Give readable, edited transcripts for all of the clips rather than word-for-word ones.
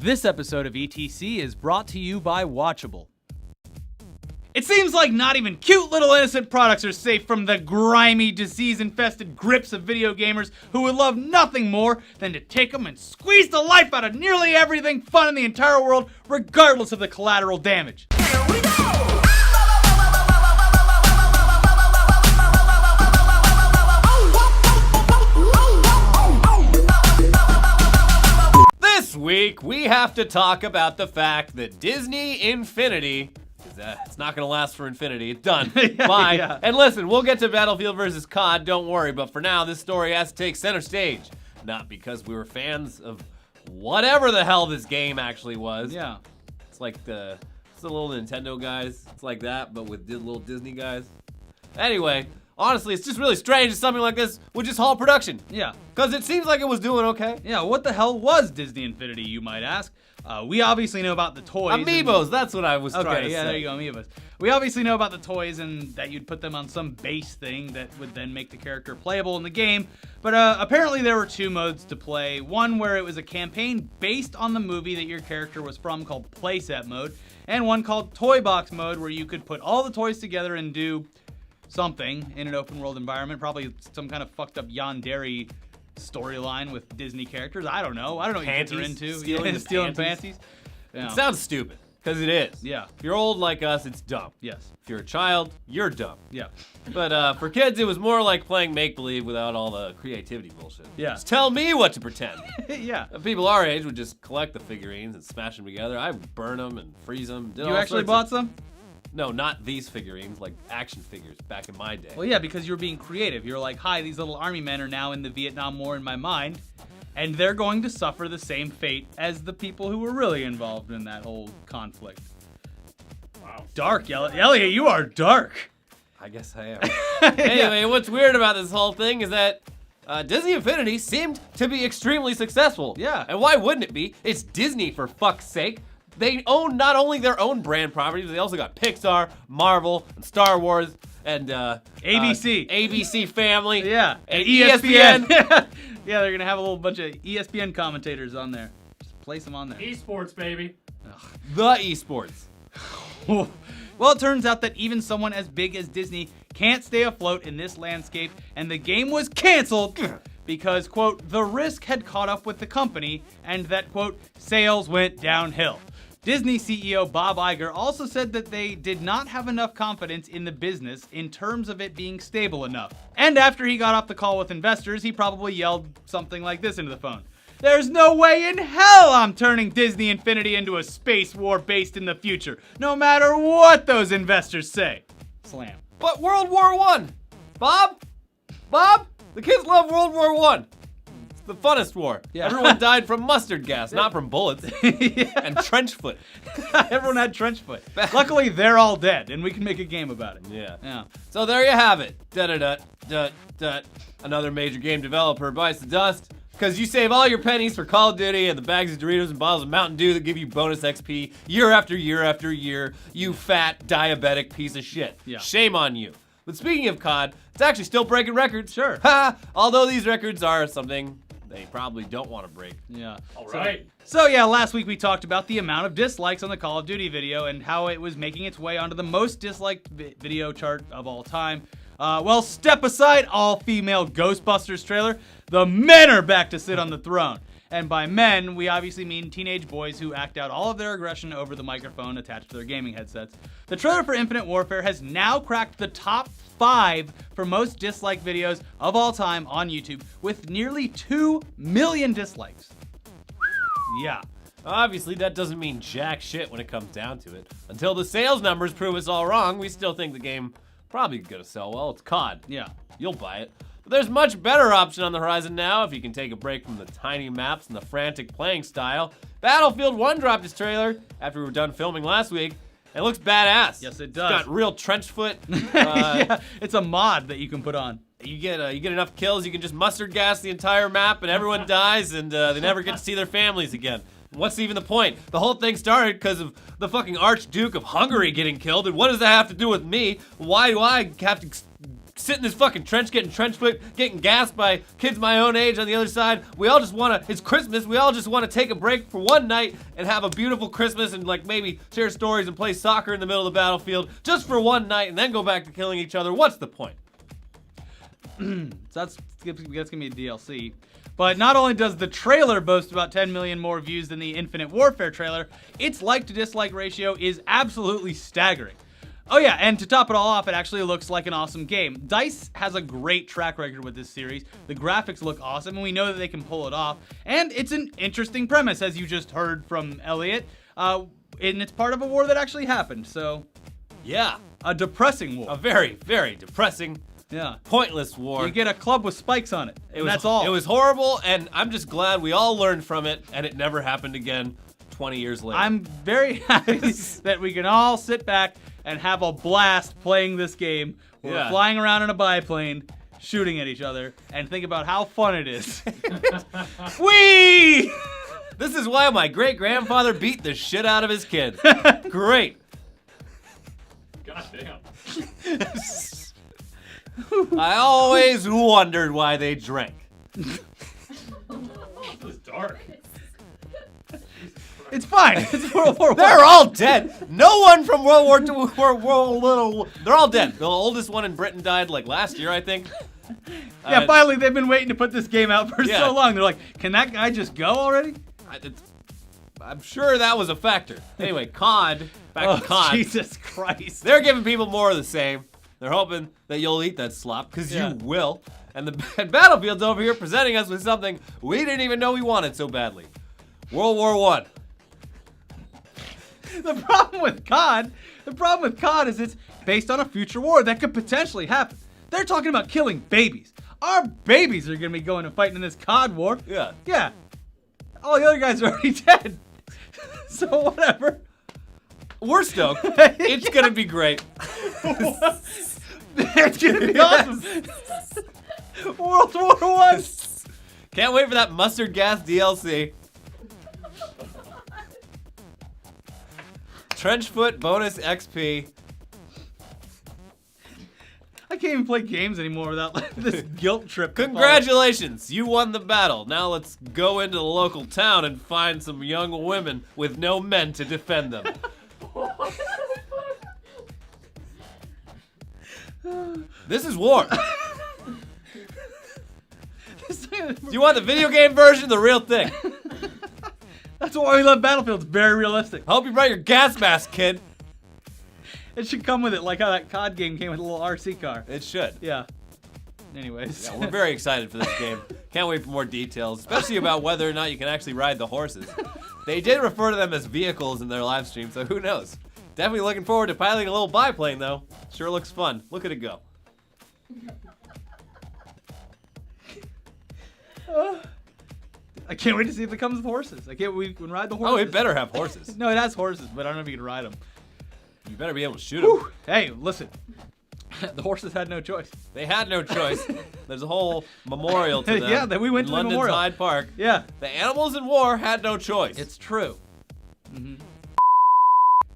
This episode of ETC is brought to you by Watchable. It seems like not even cute little innocent products are safe from the grimy, disease-infested grips of video gamers who would love nothing more than to take them and squeeze the life out of nearly everything fun in the entire world, regardless of the collateral damage. Here we go! This week, we have to talk about the fact that Disney Infinity, it's not going to last for infinity, it's done. Bye. Yeah. And listen, we'll get to Battlefield vs. COD, don't worry, but for now, this story has to take center stage. Not because we were fans of whatever the hell this game actually was. Yeah. It's like the little Nintendo guys. It's like that, but with little Disney guys. Anyway, honestly, it's just really strange that something like this would just halt production. Yeah. Because it seems like it was doing okay. Yeah, what the hell was Disney Infinity, you might ask? We obviously know about the toys. Amiibos, that's what I was trying to say. Okay, yeah, there you go, Amiibos. We obviously know about the toys and that you'd put them on some base thing that would then make the character playable in the game. But apparently there were two modes to play. One where it was a campaign based on the movie that your character was from called Playset Mode. And one called Toy Box Mode where you could put all the toys together and do something in an open world environment. Probably some kind of fucked up yandere storyline with Disney characters. I don't know what you kids are into. Stealing panties. Yeah. It sounds stupid, because it is. Yeah. If you're old like us, it's dumb. Yes. If you're a child, you're dumb. Yeah. But for kids, it was more like playing make-believe without all the creativity bullshit. Yeah. Just tell me what to pretend. Yeah. People our age would just collect the figurines and smash them together. I would burn them and freeze them. You actually bought some? No, not these figurines, like action figures back in my day. Well, yeah, because you were being creative. You're like, hi, these little army men are now in the Vietnam War in my mind, and they're going to suffer the same fate as the people who were really involved in that whole conflict. Wow. Dark, Elliot, you are dark. I guess I am. Anyway, what's weird about this whole thing is that Disney Infinity seemed to be extremely successful. Yeah. And why wouldn't it be? It's Disney, for fuck's sake. They own not only their own brand properties, but they also got Pixar, Marvel, and Star Wars, and ABC. ABC Family. Yeah. And ESPN. Yeah, they're going to have a little bunch of ESPN commentators on there. Just place them on there. Esports, baby. The esports. Well, it turns out that even someone as big as Disney can't stay afloat in this landscape, and the game was canceled because, quote, the risk had caught up with the company, and that, quote, sales went downhill. Disney CEO Bob Iger also said that they did not have enough confidence in the business in terms of it being stable enough. And after he got off the call with investors, he probably yelled something like this into the phone. There's no way in hell I'm turning Disney Infinity into a space war based in the future, no matter what those investors say. Slam. But World War I. Bob, the kids love World War I. It's the funnest war. Yeah. Everyone died from mustard gas, not from bullets. Yeah. And trench foot. Everyone had trench foot. Luckily, they're all dead, and we can make a game about it. Yeah. So there you have it. Another major game developer bites the dust. Because you save all your pennies for Call of Duty and the bags of Doritos and bottles of Mountain Dew that give you bonus XP year after year after year, you fat, diabetic piece of shit. Yeah. Shame on you. But speaking of COD, it's actually still breaking records. Sure. Ha! Although these records are something they probably don't want to break. Yeah. All right. So yeah, last week we talked about the amount of dislikes on the Call of Duty video and how it was making its way onto the most disliked video chart of all time. Well, step aside, all-female Ghostbusters trailer. The men are back to sit on the throne. And by men, we obviously mean teenage boys who act out all of their aggression over the microphone attached to their gaming headsets. The trailer for Infinite Warfare has now cracked the top 5 for most disliked videos of all time on YouTube, with nearly 2 million dislikes. Yeah. Obviously, that doesn't mean jack shit when it comes down to it. Until the sales numbers prove us all wrong, we still think the game probably gonna sell well. It's COD. Yeah. You'll buy it. But there's much better option on the horizon now if you can take a break from the tiny maps and the frantic playing style. Battlefield 1 dropped its trailer after we were done filming last week. It looks badass. Yes, it does. It's got real trench foot. Yeah, it's a mod that you can put on. You get enough kills, you can just mustard gas the entire map and everyone dies and they never get to see their families again. What's even the point? The whole thing started because of the fucking Archduke of Hungary getting killed, and what does that have to do with me? Why do I have to sit in this fucking trench, getting trench foot, getting gassed by kids my own age on the other side. We all just want to, it's Christmas, we all just want to take a break for one night and have a beautiful Christmas and like maybe share stories and play soccer in the middle of the battlefield just for one night and then go back to killing each other. What's the point? So that's gonna be a DLC. But not only does the trailer boast about 10 million more views than the Infinite Warfare trailer, its like to dislike ratio is absolutely staggering. Oh yeah, and to top it all off, it actually looks like an awesome game. DICE has a great track record with this series. The graphics look awesome, and we know that they can pull it off. And it's an interesting premise, as you just heard from Elliot. And it's part of a war that actually happened, so... Yeah. A depressing war. A very, very depressing, pointless war. You get a club with spikes on it, and that's all. It was horrible, and I'm just glad we all learned from it, and it never happened again 20 years later. I'm very happy that we can all sit back and have a blast playing this game. We're flying around in a biplane, shooting at each other, and think about how fun it is. Whee! This is why my great-grandfather beat the shit out of his kids. Great. Goddamn. I always wondered why they drank. This is dark. It's fine. It's World War I. They're all dead. No one from World War II they're all dead. The oldest one in Britain died like last year, I think. Yeah, finally they've been waiting to put this game out for so long. They're like, can that guy just go already? I'm sure that was a factor. Anyway, COD. Back to COD. Jesus Christ. They're giving people more of the same. They're hoping that you'll eat that slop, because you will. And Battlefield's over here presenting us with something we didn't even know we wanted so badly. World War I. The problem with COD is it's based on a future war that could potentially happen. They're talking about killing babies. Our babies are going to be going and fighting in this COD war. Yeah. Yeah. All the other guys are already dead. So whatever. We're stoked. It's going to be great. It's going to be awesome. World War I. Can't wait for that mustard gas DLC. Trenchfoot bonus XP. I can't even play games anymore without this guilt trip. Congratulations, you won the battle. Now let's go into the local town and find some young women with no men to defend them. This is war. Do you want the video game version, the real thing? That's why we love Battlefield. It's very realistic. I hope you brought your gas mask, kid. It should come with it, like how that COD game came with a little RC car. It should. Yeah. Anyways. Yeah, we're very excited for this game. Can't wait for more details, especially about whether or not you can actually ride the horses. They did refer to them as vehicles in their live stream, so who knows? Definitely looking forward to piloting a little biplane, though. Sure looks fun. Look at it go. I can't wait to see if it comes with horses. We can ride the horses. Oh, it better have horses. No, it has horses, but I don't know if you can ride them. You better be able to shoot them. Hey, listen. The horses had no choice. They had no choice. There's a whole memorial to them. Yeah, that we went to London's the memorial. Hyde Park. Yeah. The animals in war had no choice. It's true. Mm-hmm.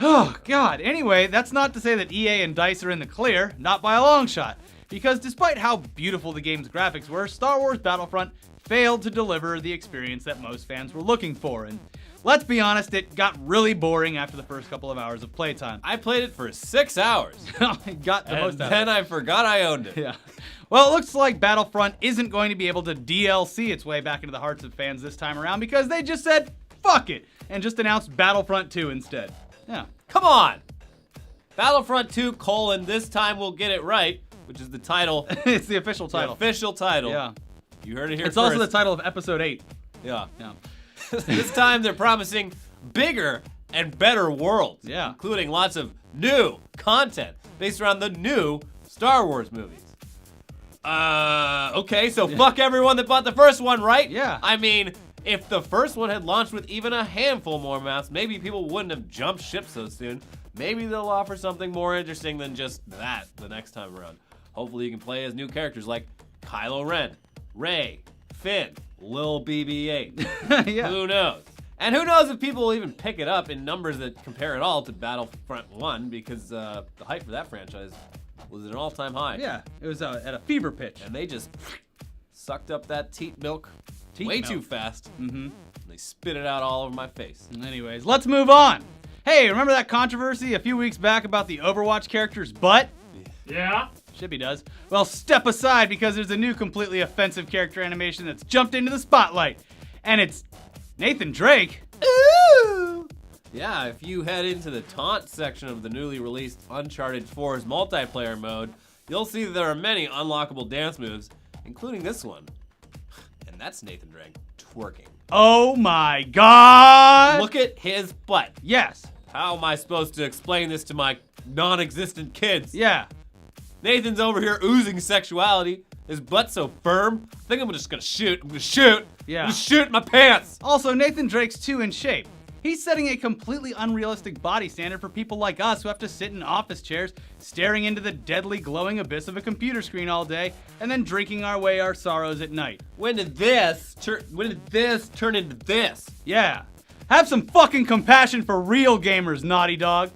Oh, God. Anyway, that's not to say that EA and DICE are in the clear. Not by a long shot. Because despite how beautiful the game's graphics were, Star Wars Battlefront failed to deliver the experience that most fans were looking for. And let's be honest, it got really boring after the first couple of hours of playtime. I played it for 6 hours. I got the most out of it. Then I forgot I owned it. Yeah. Well, it looks like Battlefront isn't going to be able to DLC its way back into the hearts of fans this time around because they just said, fuck it, and just announced Battlefront II instead. Yeah. Come on! Battlefront 2, this time we'll get it right, which is the title. It's the official title. The official title. Yeah. You heard it here It's first. also the title of Episode 8. Yeah. Yeah. This time they're promising bigger and better worlds. Yeah. Including lots of new content based around the new Star Wars movies. Okay, so fuck everyone that bought the first one, right? Yeah. I mean, if the first one had launched with even a handful more maps, maybe people wouldn't have jumped ship so soon. Maybe they'll offer something more interesting than just that the next time around. Hopefully you can play as new characters like Kylo Ren, Rey, Finn, Lil BB-8. Yeah. Who knows? And who knows if people will even pick it up in numbers that compare at all to Battlefront 1 because the hype for that franchise was at an all-time high. Yeah, it was at a fever pitch. And they just sucked up that teat milk Teat way milk. too fast. Mm-hmm. They spit it out all over my face. Anyways, let's move on. Hey, remember that controversy a few weeks back about the Overwatch character's butt? Yeah? Shibby does. Well, step aside because there's a new completely offensive character animation that's jumped into the spotlight. And it's Nathan Drake. Ooh! Yeah, if you head into the taunt section of the newly released Uncharted 4's multiplayer mode, you'll see that there are many unlockable dance moves, including this one. And that's Nathan Drake twerking. Oh my god! Look at his butt. Yes. How am I supposed to explain this to my non-existent kids? Yeah. Nathan's over here oozing sexuality. His butt's so firm. I think I'm just gonna shoot. I'm gonna shoot. Yeah. I'm gonna shoot my pants. Also, Nathan Drake's too in shape. He's setting a completely unrealistic body standard for people like us who have to sit in office chairs, staring into the deadly glowing abyss of a computer screen all day, and then drinking our way our sorrows at night. When did this turn into this? Yeah. Have some fucking compassion for real gamers, Naughty Dog.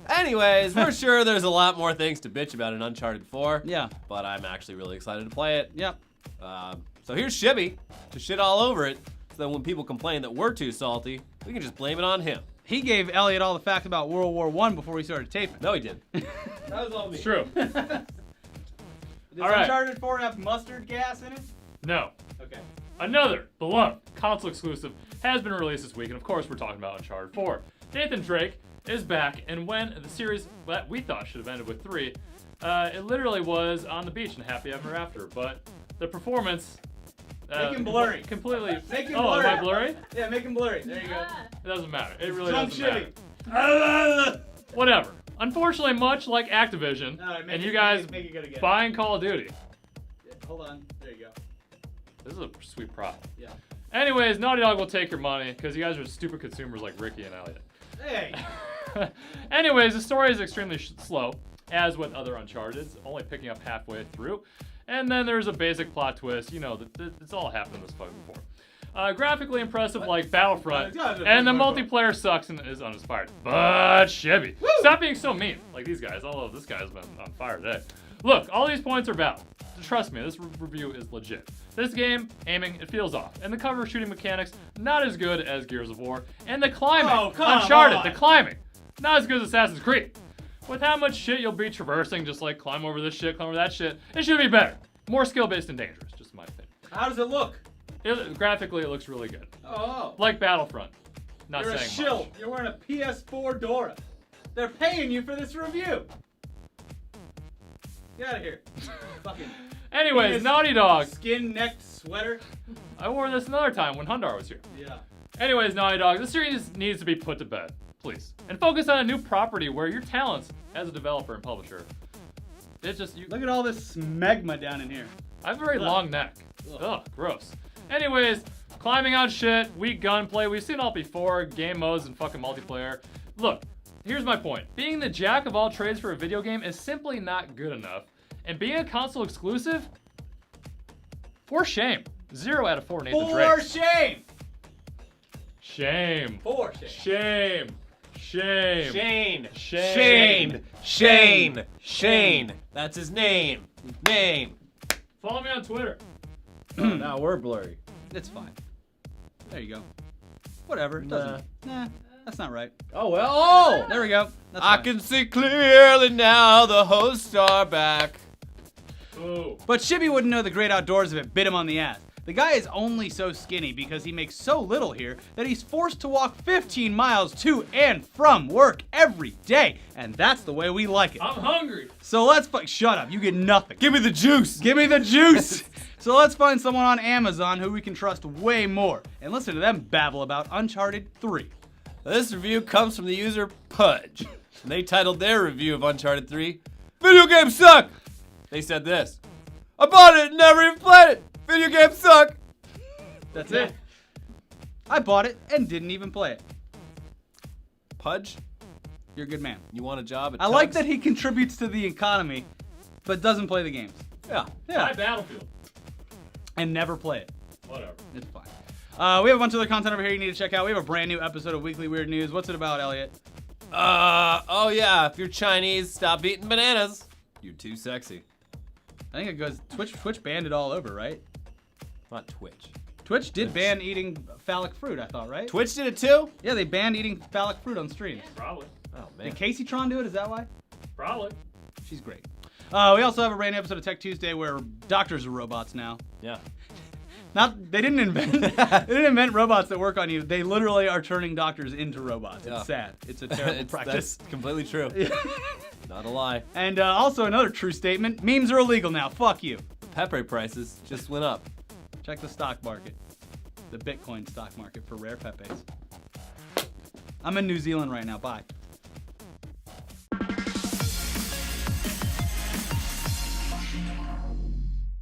Anyways, we're sure there's a lot more things to bitch about in Uncharted 4. Yeah. But I'm actually really excited to play it. Yep. So here's Shibby to shit all over it, so that when people complain that we're too salty, we can just blame it on him. He gave Elliot all the facts about World War I before we started taping. No, he didn't. That was all me. It's true. Does All right. Uncharted 4 have mustard gas in it? No. Okay. Another beloved console exclusive has been released this week, and of course we're talking about Uncharted 4. Nathan Drake is back, and when the series that we thought should have ended with 3, it literally was on the beach and happy ever after, but the performance... Make him blurry. Completely... Make him Am blurry. I blurry? Yeah, make him blurry. There you go. It doesn't matter. It really Drunk doesn't matter. Whatever. Unfortunately, much like Activision, All right, make and it- you guys make it good again. buying Call of Duty, Yeah, hold on. There you go. this is a sweet product. Yeah. Anyways, Naughty Dog will take your money because you guys are stupid consumers like Ricky and Elliot. Hey. Anyways, the story is extremely slow, as with other Uncharted's, only picking up halfway through. And then there's a basic plot twist. You know, it's all happened in this fucking before. Graphically impressive like Battlefront, and the multiplayer sucks and is uninspired. But Chevy, stop being so mean like these guys, although this guy's been on fire today. Look, all these points are valid. Trust me, this review is legit. This game, aiming, it feels off. And the cover shooting mechanics, not as good as Gears of War. And the climbing, Oh, come Uncharted, on. the climbing, not as good as Assassin's Creed. With how much shit you'll be traversing, just like climb over this shit, climb over that shit, it should be better. More skill-based and dangerous, just my opinion. How does it look? Graphically, it looks really good. Oh. Like Battlefront. Not You're a saying shill. much. You're wearing a PS4 Dora. They're paying you for this review. Get out of here. Fucking Anyways, penis Naughty Dog. skin-necked sweater. I wore this another time when Hundar was here. Yeah. Anyways, Naughty Dog, this series needs to be put to bed, please. And focus on a new property where your talents as a developer and publisher, it's just, Look at all this smegma down in here. I have a very Ugh. long neck. Ugh, gross. Anyways, climbing out shit, weak gunplay, we've seen it all before, game modes and fucking multiplayer. Look, here's my point. Being the jack of all trades for a video game is simply not good enough. And being a console exclusive, for shame. 0 out of 4 Nathan For Drake. shame. Shame. For shame. Shame. Shame. Shane. Shane. That's his name. Follow me on Twitter. Oh, now we're blurry. It's fine. There you go. Whatever. It doesn't. Nah, that's not right. Oh, well. Oh! There we go. That's I fine. can see clearly now the hosts are back. Ooh. But Shibby wouldn't know the great outdoors if it bit him on the ass. The guy is only so skinny because he makes so little here that he's forced to walk 15 miles to and from work every day. And that's the way we like it. I'm hungry. So let's shut up. You get nothing. Give me the juice. Give me the juice. So let's find someone on Amazon who we can trust way more and listen to them babble about Uncharted 3. This review comes from the user Pudge. And they titled their review of Uncharted 3, "Video games suck." They said this: "I bought it and never even played it. Video games suck." That's it. I bought it and didn't even play it. Pudge, You're a good man. you want a job at I like TUGS? that he contributes to the economy, but doesn't play the games. Yeah. Buy Battlefield. And never play it. Whatever. It's fine. We have a bunch of other content over here you need to check out. We have a brand new episode of Weekly Weird News. What's it about, Elliot? Oh yeah, if you're Chinese, stop eating bananas. You're too sexy. I think it goes Twitch banned it all over, right? Not Twitch. Twitch did ban eating phallic fruit, I thought, right? Twitch did it too? Yeah, they banned eating phallic fruit on streams. Probably. Oh, man. Did Casey Tron do it? Is that why? Probably. She's great. We also have a random episode of Tech Tuesday where doctors are robots now. Yeah. They didn't invent robots that work on you. They literally are turning doctors into robots. Yeah. It's sad. It's a terrible practice. That's completely true. Not a lie. And also another true statement: memes are illegal now. Fuck you. Pepe prices just went up. Check the stock market, the Bitcoin stock market for rare pepes. I'm in New Zealand right now. Bye.